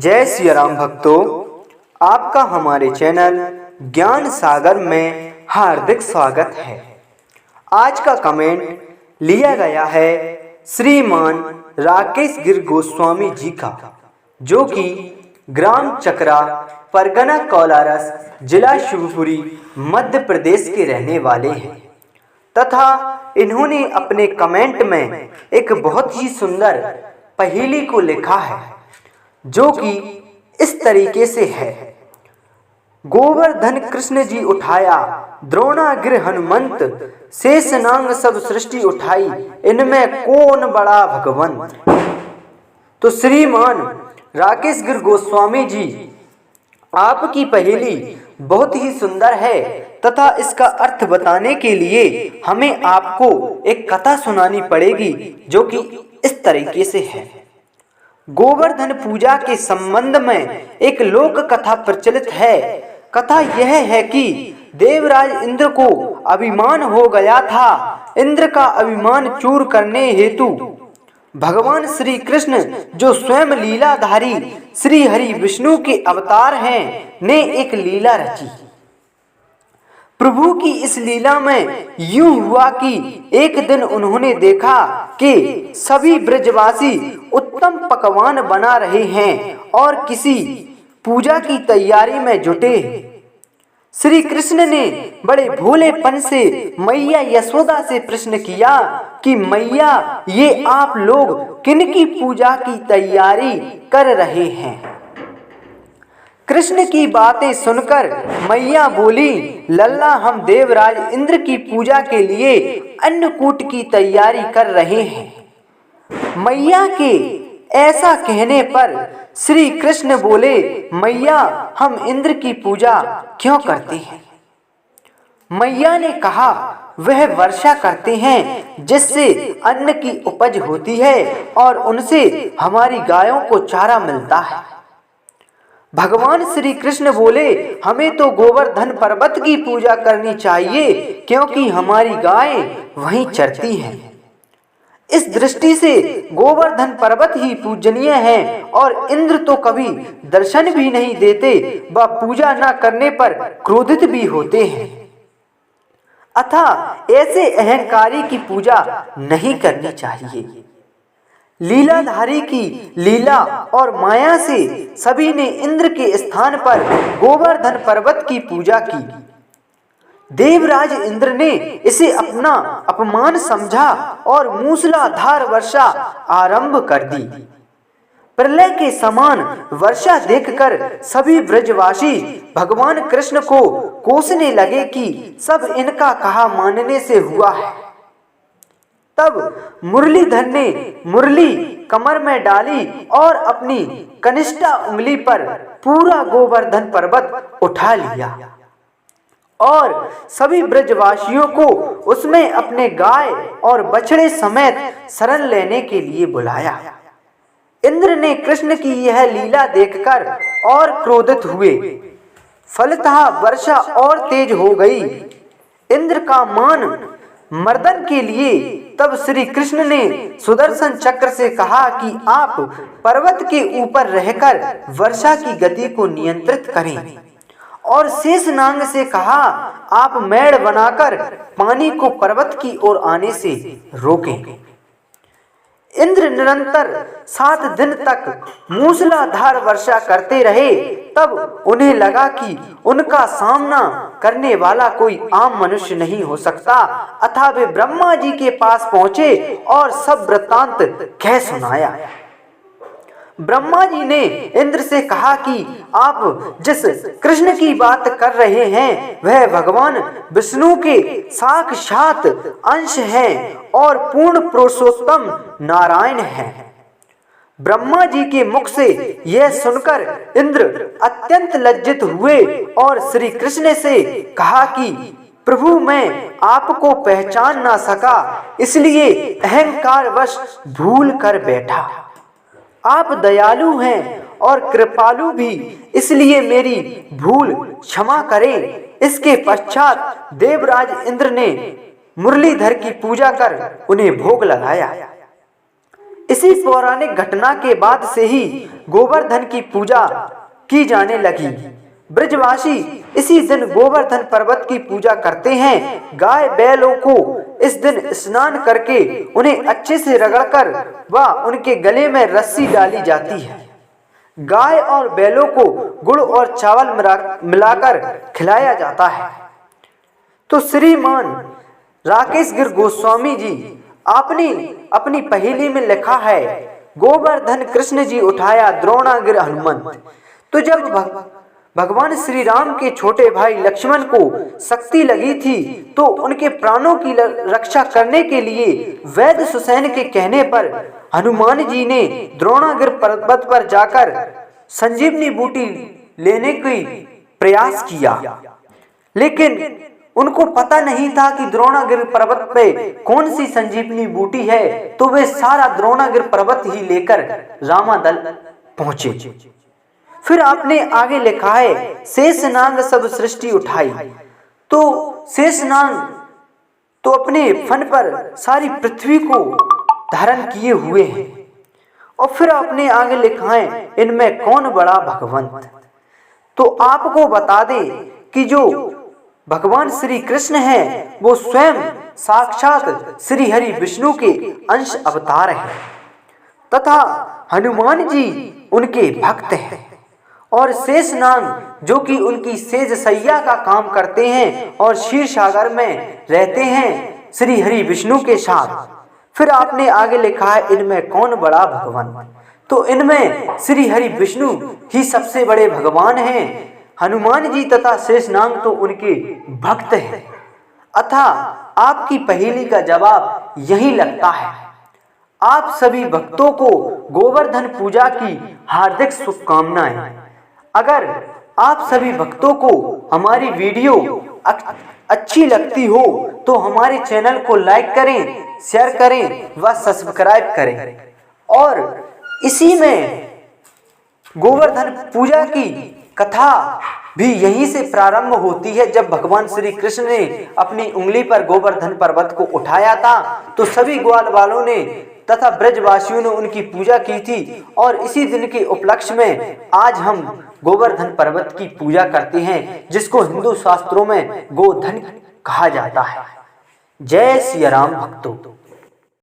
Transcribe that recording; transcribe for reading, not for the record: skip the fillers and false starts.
जय श्री राम भक्तों, आपका हमारे चैनल ज्ञान सागर में हार्दिक स्वागत है। आज का कमेंट लिया गया है श्रीमान राकेश गिर गोस्वामी जी का, जो कि ग्राम चकरा, परगना कोलारस, जिला शिवपुरी, मध्य प्रदेश के रहने वाले हैं तथा इन्होंने अपने कमेंट में एक बहुत ही सुंदर पहेली को लिखा है, जो कि इस तरीके से है। गोवर्धन कृष्ण जी उठाया, द्रोणागिर हनुमंत, शेषनाग सब सृष्टि उठाई, इनमें कौन बड़ा भगवंत। तो श्रीमान राकेश गिर गोस्वामी जी, आपकी पहेली बहुत ही सुंदर है तथा इसका अर्थ बताने के लिए हमें आपको एक कथा सुनानी पड़ेगी, जो कि इस तरीके से है। गोवर्धन पूजा के संबंध में एक लोक कथा प्रचलित है। कथा यह है कि देवराज इंद्र को अभिमान हो गया था। इंद्र का अभिमान चूर करने हेतु भगवान श्री कृष्ण, जो स्वयं लीलाधारी श्री हरि विष्णु के अवतार हैं, ने एक लीला रची। प्रभु की इस लीला में यूं हुआ कि एक दिन उन्होंने देखा कि सभी ब्रजवासी उत्तम पकवान बना रहे हैं और किसी पूजा की तैयारी में जुटे। श्री कृष्ण ने बड़े भोलेपन से मैया यशोदा से प्रश्न किया कि मैया, ये आप लोग किनकी पूजा की तैयारी कर रहे हैं। कृष्ण की बातें सुनकर मैया बोली, लल्ला, हम देवराज इंद्र की पूजा के लिए अन्नकूट की तैयारी कर रहे हैं। मैया के ऐसा कहने पर श्री कृष्ण बोले, मैया, हम इंद्र की पूजा क्यों करते हैं। मैया ने कहा, वह वर्षा करते हैं जिससे अन्न की उपज होती है और उनसे हमारी गायों को चारा मिलता है। भगवान श्री कृष्ण बोले, हमें तो गोवर्धन पर्वत की पूजा करनी चाहिए, क्योंकि हमारी गायें वहीं चरती हैं। इस दृष्टि से गोवर्धन पर्वत ही पूजनीय है और इंद्र तो कभी दर्शन भी नहीं देते व पूजा न करने पर क्रोधित भी होते हैं। अतः ऐसे अहंकारी की पूजा नहीं करनी चाहिए। लीलाधारी की लीला और माया से सभी ने इंद्र के स्थान पर गोवर्धन पर्वत की पूजा की। देवराज इंद्र ने इसे अपना अपमान समझा और मूसलाधार वर्षा आरंभ कर दी। प्रलय के समान वर्षा देखकर सभी ब्रजवासी भगवान कृष्ण को कोसने लगे कि सब इनका कहा मानने से हुआ है। तब मुरलीधर ने मुरली कमर में डाली और अपनी कनिष्ठा उंगली पर पूरा गोवर्धन पर्वत उठा लिया और सभी ब्रजवासियों को उसमें अपने गाय और बछड़े समेत शरण लेने के लिए बुलाया। इंद्र ने कृष्ण की यह लीला देखकर और क्रोधित हुए। फलतः वर्षा और तेज हो गई। इंद्र का मान मर्दन के लिए तब श्री कृष्ण ने सुदर्शन चक्र से कहा कि आप पर्वत के ऊपर रहकर वर्षा की गति को नियंत्रित करें, और शेषनाग से कहा, आप मेढ़ बनाकर पानी को पर्वत की ओर आने से रोकें। इंद्र निरंतर 7 दिन तक मूसलाधार वर्षा करते रहे। तब उन्हें लगा कि उनका सामना करने वाला कोई आम मनुष्य नहीं हो सकता। अतः वे ब्रह्मा जी के पास पहुंचे और सब वृत्तांत कह सुनाया। ब्रह्मा जी ने इंद्र से कहा कि आप जिस कृष्ण की बात कर रहे हैं, वह भगवान विष्णु के साक्षात अंश हैं और पूर्ण पुरुषोत्तम नारायण हैं। ब्रह्मा जी के मुख से यह सुनकर इंद्र अत्यंत लज्जित हुए और श्री कृष्ण से कहा कि प्रभु, मैं आपको पहचान ना सका, इसलिए अहंकारवश भूल कर बैठा। आप दयालु हैं और कृपालु भी, इसलिए मेरी भूल क्षमा करें। इसके पश्चात देवराज इंद्र ने मुरलीधर की पूजा कर उन्हें भोग लगाया। इसी पौराणिक घटना के बाद से ही गोवर्धन की पूजा की जाने लगी। ब्रजवासी इसी दिन गोवर्धन पर्वत की पूजा करते हैं। गाय बैलों को इस दिन स्नान करके उन्हें अच्छे से रगड़कर व उनके गले में रस्सी डाली जाती है। गाय और बैलों को गुड़ और चावल मिलाकर खिलाया जाता है। तो श्रीमान राकेश गिर गोस्वामी जी आपने अपनी पहेली में लिखा है, गोवर्धन कृष्ण जी उठाया द्रोणागिर हनुमंत। तो जब भगवान श्री राम के छोटे भाई लक्ष्मण को शक्ति लगी थी तो उनके प्राणों की रक्षा करने के लिए वैद्य सुसैन के कहने पर हनुमान जी ने द्रोणागिर पर्वत पर जाकर संजीवनी बूटी लेने की प्रयास किया, लेकिन उनको पता नहीं था कि द्रोणागिर पर्वत पे कौन सी संजीवनी बूटी है। तो वे सारा द्रोणागिर पर्वत ही लेकर रामादल पहुंचे। फिर आपने आगे लिखा है, शेषनाग सब सृष्टि उठाई। तो शेषनाग तो अपने फन पर सारी पृथ्वी को धारण किए हुए हैं। और फिर आपने आगे लिखा है, इनमें कौन बड़ा भगवंत। तो आपको बता दें कि जो भगवान श्री कृष्ण हैं वो स्वयं साक्षात श्री हरि विष्णु के अंश अवतार हैं तथा हनुमान जी उनके भक्त हैं और शेषनाग जो कि उनकी सेज सैया का काम करते हैं और क्षीर सागर में रहते हैं श्री हरि विष्णु के साथ। फिर आपने आगे लिखा है, इनमें कौन बड़ा भगवान। तो इनमें श्री हरि विष्णु ही सबसे बड़े भगवान हैं। हनुमान जी तथा शेषनाग तो उनके भक्त हैं। अतः आपकी पहेली का जवाब यही लगता है। आप सभी भक्तों को गोवर्धन पूजा की हार्दिक शुभकामनाएं। अगर आप सभी भक्तों को हमारी वीडियो अच्छी लगती हो तो हमारे चैनल को लाइक करें, शेयर करें व सब्सक्राइब करें। और इसी में गोवर्धन पूजा की कथा भी यहीं से प्रारंभ होती है। जब भगवान श्री कृष्ण ने अपनी उंगली पर गोवर्धन पर्वत को उठाया था तो सभी ग्वाल वालों ने तथा ब्रजवासियों ने उनकी पूजा की थी। और इसी दिन के उपलक्ष्य में आज हम गोवर्धन पर्वत की पूजा करते हैं, जिसको हिंदू शास्त्रों में गोधन कहा जाता है। जय सिया राम भक्तों।